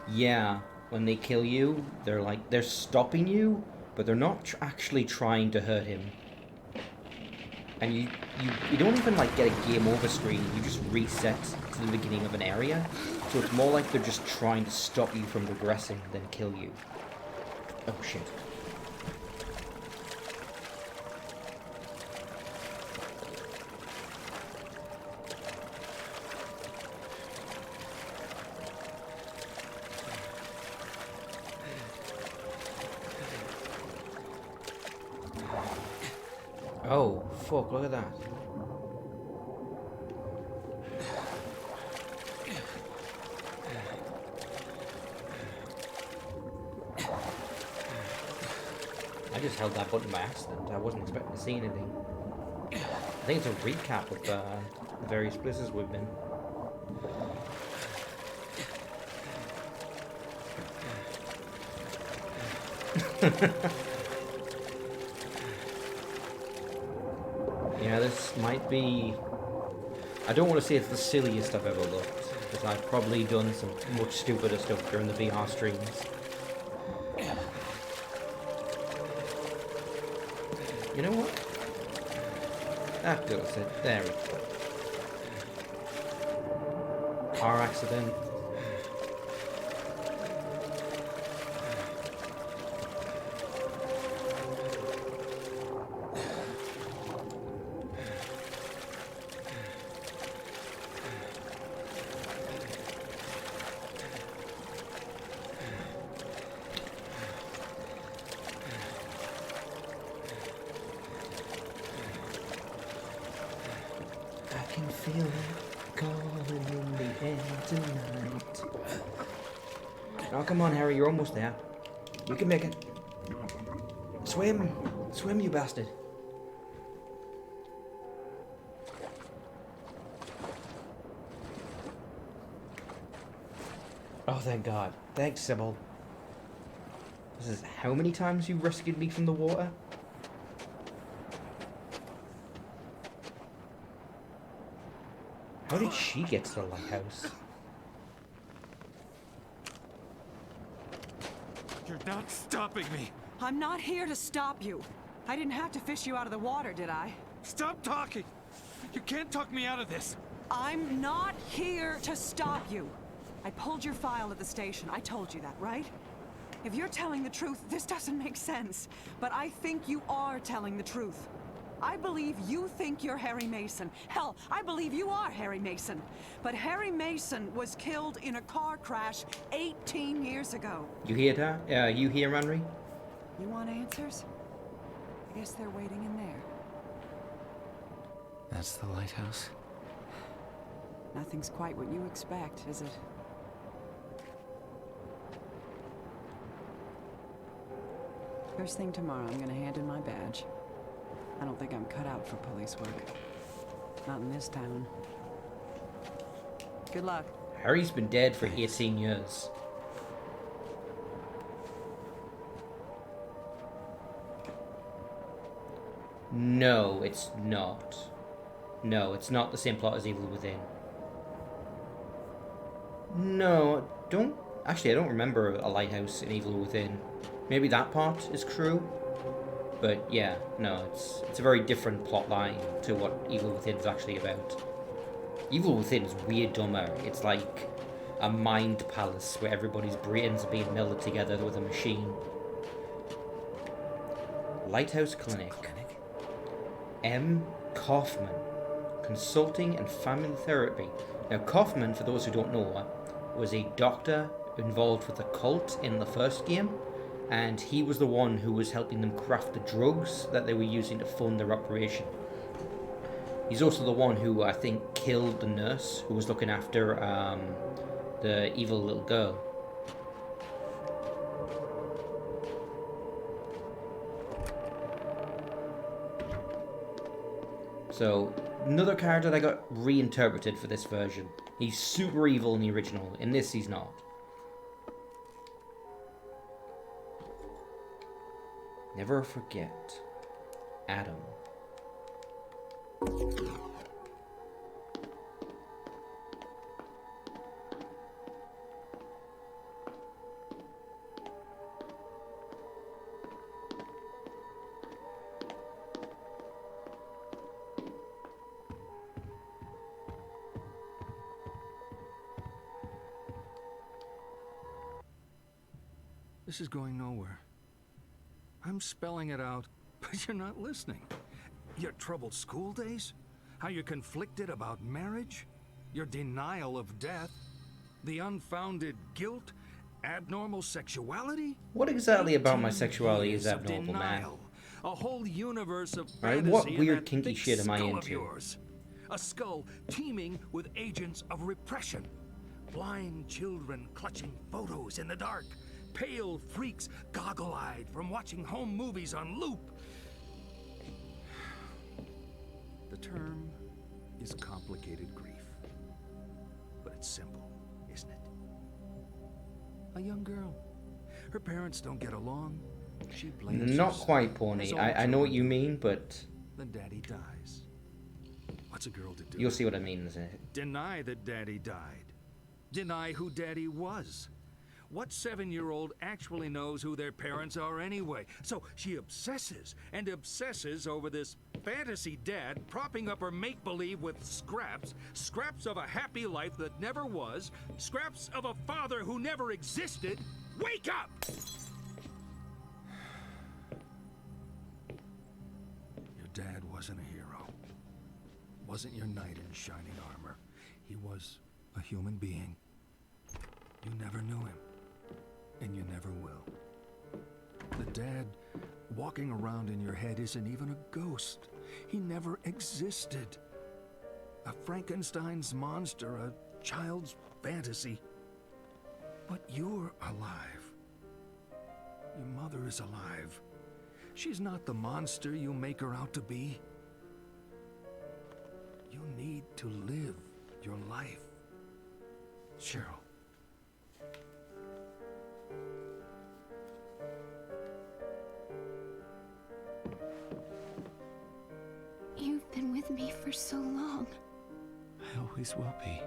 Yeah, when they kill you, they're stopping you, but they're not actually trying to hurt him. And you don't even like get a game over screen, you just reset to the beginning of an area. So it's more like they're just trying to stop you from progressing than kill you. Oh shit. Oh, fuck, look at that. I just held that button by accident. I wasn't expecting to see anything. I think it's a recap of the various places we've been. Yeah, this might be... I don't want to say it's the silliest I've ever looked, because I've probably done some much stupider stuff during the VR streams. You know what? That does it. There we go. car accident. I can feel it calling in the air tonight. Oh, come on, Harry, you're almost there. You can make it. Swim! Swim, you bastard. Oh, thank God. Thanks, Sybil. This is how many times you rescued me from the water? How did she get to the lighthouse? You're not stopping me. I'm not here to stop you. I didn't have to fish you out of the water, did I? Stop talking. You can't talk me out of this. I'm not here to stop you. I pulled your file at the station. I told you that, right? If you're telling the truth, this doesn't make sense. But I think you are telling the truth. I believe you think you're Harry Mason. Hell, I believe you are Harry Mason. But Harry Mason was killed in a car crash 18 years ago. You hear that? You hear, Henry? You want answers? I guess they're waiting in there. That's the lighthouse. Nothing's quite what you expect, is it? First thing tomorrow, I'm gonna hand in my badge. I don't think I'm cut out for police work. Not in this town. Good luck. Harry's been dead for 18 years. No, it's not. No, it's not the same plot as Evil Within. No, don't... Actually, I don't remember a lighthouse in Evil Within. Maybe that part is true. But yeah, no, it's a very different plot line to what Evil Within is actually about. Evil Within is way dumber. It's like a mind palace where everybody's brains are being melded together with a machine. Lighthouse Clinic. M. Kaufman. Consulting and Family Therapy. Now, Kaufman, for those who don't know, was a doctor involved with the cult in the first game. And he was the one who was helping them craft the drugs that they were using to fund their operation. He's also the one who, I think, killed the nurse who was looking after the evil little girl. So, another character that got reinterpreted for this version. He's super evil in the original. In this, he's not. Never forget Adam. This is going nowhere. I'm spelling it out, but you're not listening. Your troubled school days? How you're conflicted about marriage? Your denial of death? The unfounded guilt? Abnormal sexuality? What exactly about my sexuality is abnormal, man? A whole universe of Right, fantasy what in weird that kinky thick shit am I skull of into? yours. A skull teeming with agents of repression. Blind children clutching photos in the dark. Pale freaks goggle-eyed from watching home movies on loop. The term is complicated grief. But it's simple, isn't it? A young girl. Her parents don't get along. She blames Not herself, quite, Pony. as all I know what children you do. mean, but Then Daddy dies. What's a girl to do? you'll see what I mean. Deny that Daddy died. Deny who Daddy was. What 7-year-old actually knows who their parents are anyway? So she obsesses and obsesses over this fantasy dad propping up her make-believe with scraps of a happy life that never was, scraps of a father who never existed. Wake up! Your dad wasn't a hero. Wasn't your knight in shining armor. He was a human being. You never knew him. And you never will. The dad walking around in your head isn't even a ghost. He never existed. A Frankenstein's monster, a child's fantasy. But you're alive. Your mother is alive. She's not the monster you make her out to be. You need to live your life. Cheryl. You've been with me for so long. I always will be.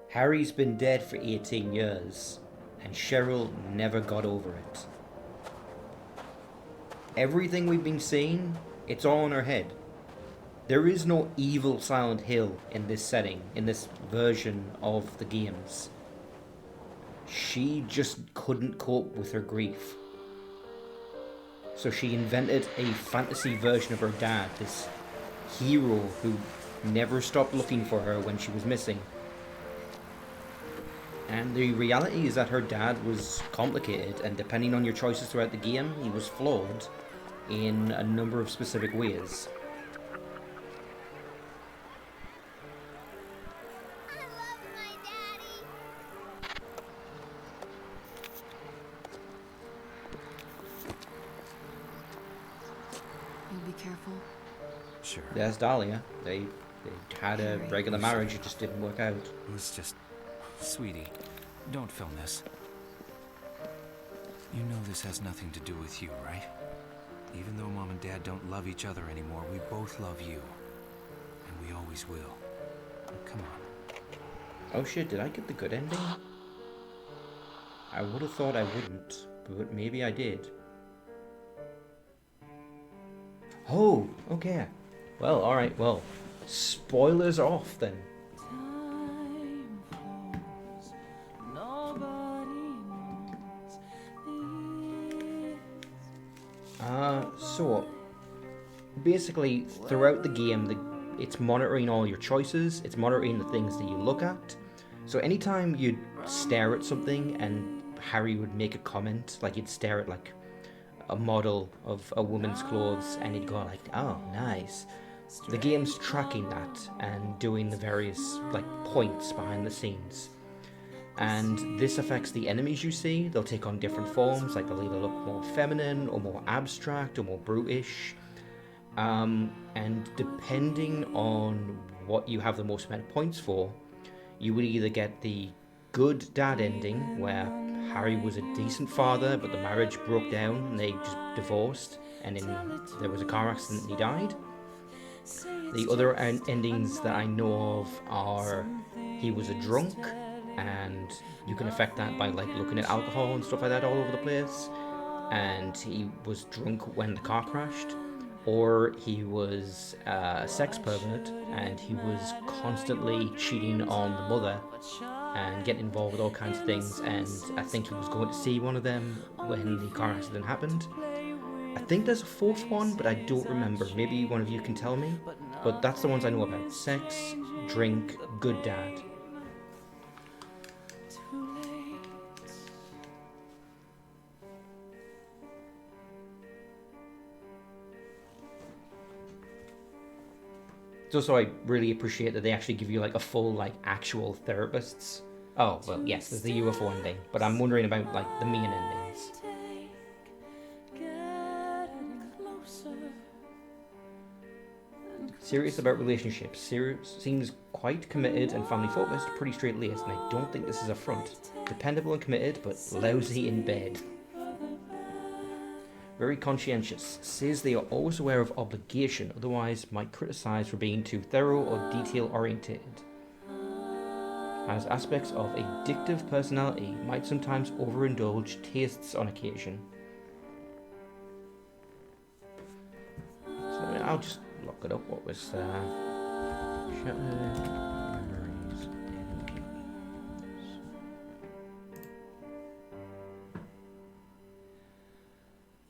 Harry's been dead for 18 years, and Cheryl never got over it. Everything we've been seeing, it's all in her head. There is no evil Silent Hill in this setting, in this version of the games. She just couldn't cope with her grief. So she invented a fantasy version of her dad, this hero who never stopped looking for her when she was missing. And the reality is that her dad was complicated, and depending on your choices throughout the game, he was flawed in a number of specific ways. You'll be careful. Sure. There's Dahlia. They had a regular marriage, it just didn't work out. It was just... Sweetie, don't film this. You know this has nothing to do with you, right? Even though Mom and Dad don't love each other anymore, we both love you. And we always will. Now, come on. Oh shit, did I get the good ending? I would have thought I wouldn't, but maybe I did. Oh, okay. Well, alright, well, spoilers off then. So, basically, throughout the game, it's monitoring all your choices, it's monitoring the things that you look at. So anytime you'd stare at something and Harry would make a comment, like you'd stare at like a model of a woman's clothes and he'd go like, oh, nice. The game's tracking that and doing the various like points behind the scenes. And this affects the enemies you see. They'll take on different forms, like they'll either look more feminine or more abstract or more brutish. And depending on what you have the most amount of points for, you will either get the good dad ending, where Harry was a decent father, but the marriage broke down and they just divorced, and then there was a car accident and he died. The other endings that I know of are he was a drunk, and you can affect that by like looking at alcohol and stuff like that all over the place, and he was drunk when the car crashed, or he was a sex pervert and he was constantly cheating on the mother and getting involved with all kinds of things, and I think he was going to see one of them when the car accident happened. I think there's a fourth one, but I don't remember. Maybe one of you can tell me, but that's the ones I know about: sex, drink, good dad. So I really appreciate that they actually give you like a full like actual therapists. Oh, well, yes, there's the UFO ending, but I'm wondering about like the main endings. serious about relationships, seems quite committed and family focused, pretty straight laced, and I don't think this is a front. Dependable and committed, but lousy in bed. Very conscientious. Says they are always aware of obligation, otherwise might criticise for being too thorough or detail orientated. Has aspects of addictive personality, might sometimes overindulge tastes on occasion. So I'll just look it up. What was Shattered Memories.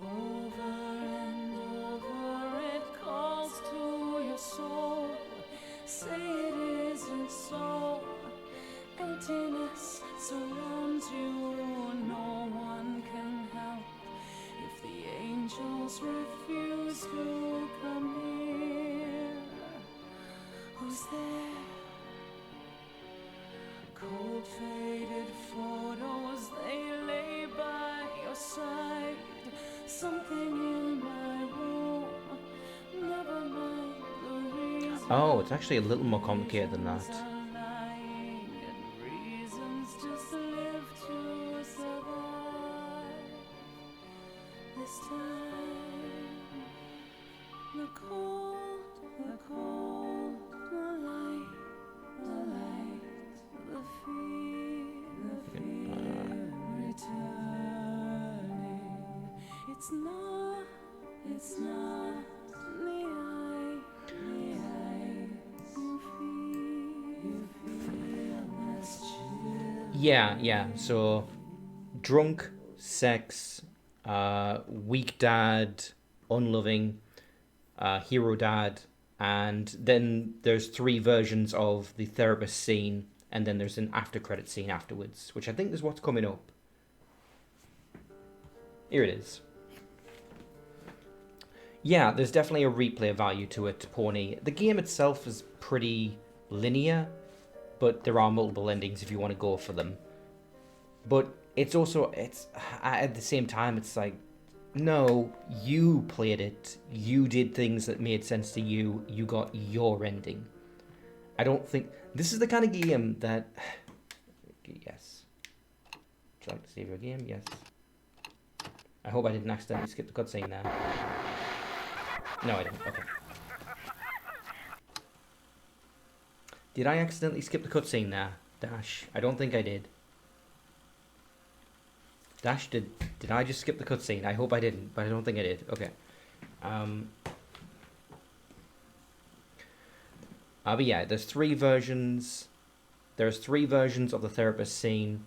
Over and over it calls to your soul. Say it isn't so. Emptiness surrounds you. No one can help if the angels refuse to come here. Who's there? Cold faded photos, they lay by your side. Something in my room. Never mind the reason. Oh, it's actually a little more complicated than that. Reasons just live to survive. This time, the cold, the light, the fear returning. It's not the eye, you feel this chill. Yeah, so drunk, sex, weak dad, unloving, hero dad, and then there's 3 versions of the therapist scene, and then there's an after credit scene afterwards, which I think is what's coming up. Here it is. Yeah, there's definitely a replay value to it, Pony. The game itself is pretty linear, but there are multiple endings if you want to go for them. But it's also, at the same time, it's like, no, you played it, you did things that made sense to you, you got your ending. I don't think, this is the kind of game that, yes. Would you like to save your game? Yes. I hope I didn't accidentally skip the cutscene there. No, I didn't, okay. Did I accidentally skip the cutscene there, Dash? I don't think I did. Dash, did I just skip the cutscene? I hope I didn't, but I don't think I did. Okay. But yeah, there's 3 versions. There's 3 versions of the therapist scene.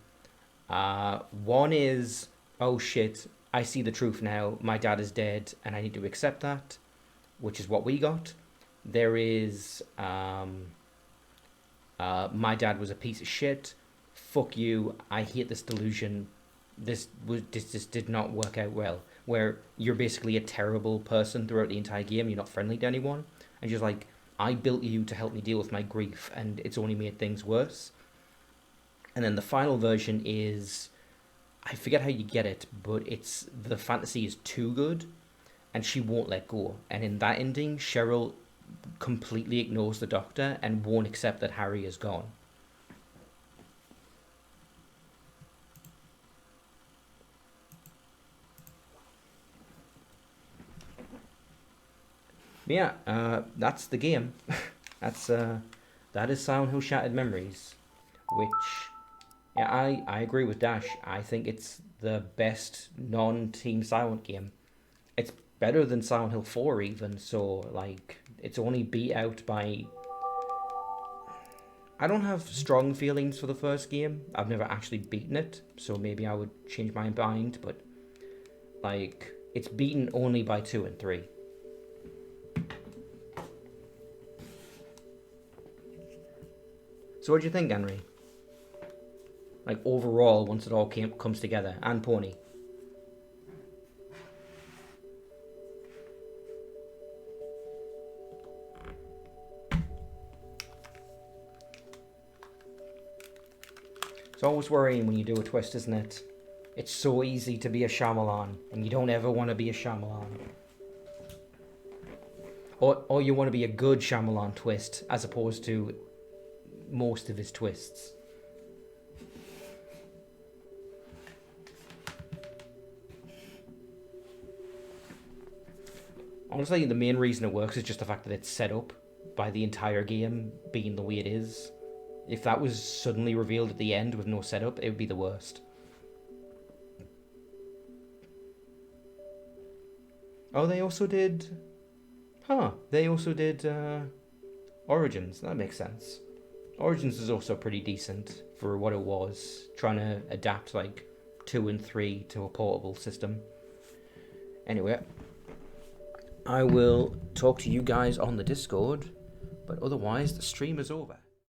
One is, oh shit, I see the truth now. My dad is dead, and I need to accept that, which is what we got. There is, my dad was a piece of shit. Fuck you. I hate this delusion. This did not work out well. Where you're basically a terrible person throughout the entire game. You're not friendly to anyone, and just like, I built you to help me deal with my grief, and it's only made things worse. And then the final version is, I forget how you get it, but it's the fantasy is too good, and she won't let go. And in that ending, Cheryl completely ignores the doctor and won't accept that Harry is gone. Yeah, that's the game. That is Silent Hill Shattered Memories, which, yeah, I agree with Dash. I think it's the best non-Team Silent game. It's better than Silent Hill 4 even, so, like, it's only beat out by... I don't have strong feelings for the first game. I've never actually beaten it, so maybe I would change my mind, but, like, it's beaten only by 2 and 3. So what do you think, Henry? Like, overall, once it all comes together, and Pony. It's always worrying when you do a twist, isn't it? It's so easy to be a Shyamalan, and you don't ever want to be a Shyamalan. Or you want to be a good Shyamalan twist, as opposed to most of his twists. Honestly, the main reason it works is just the fact that it's set up by the entire game being the way it is. If that was suddenly revealed at the end with no setup, it would be the worst. Oh, they also did... Huh, they also did Origins. That makes sense. Origins is also pretty decent for what it was, trying to adapt like 2 and 3 to a portable system. Anyway, I will talk to you guys on the Discord, but otherwise the stream is over.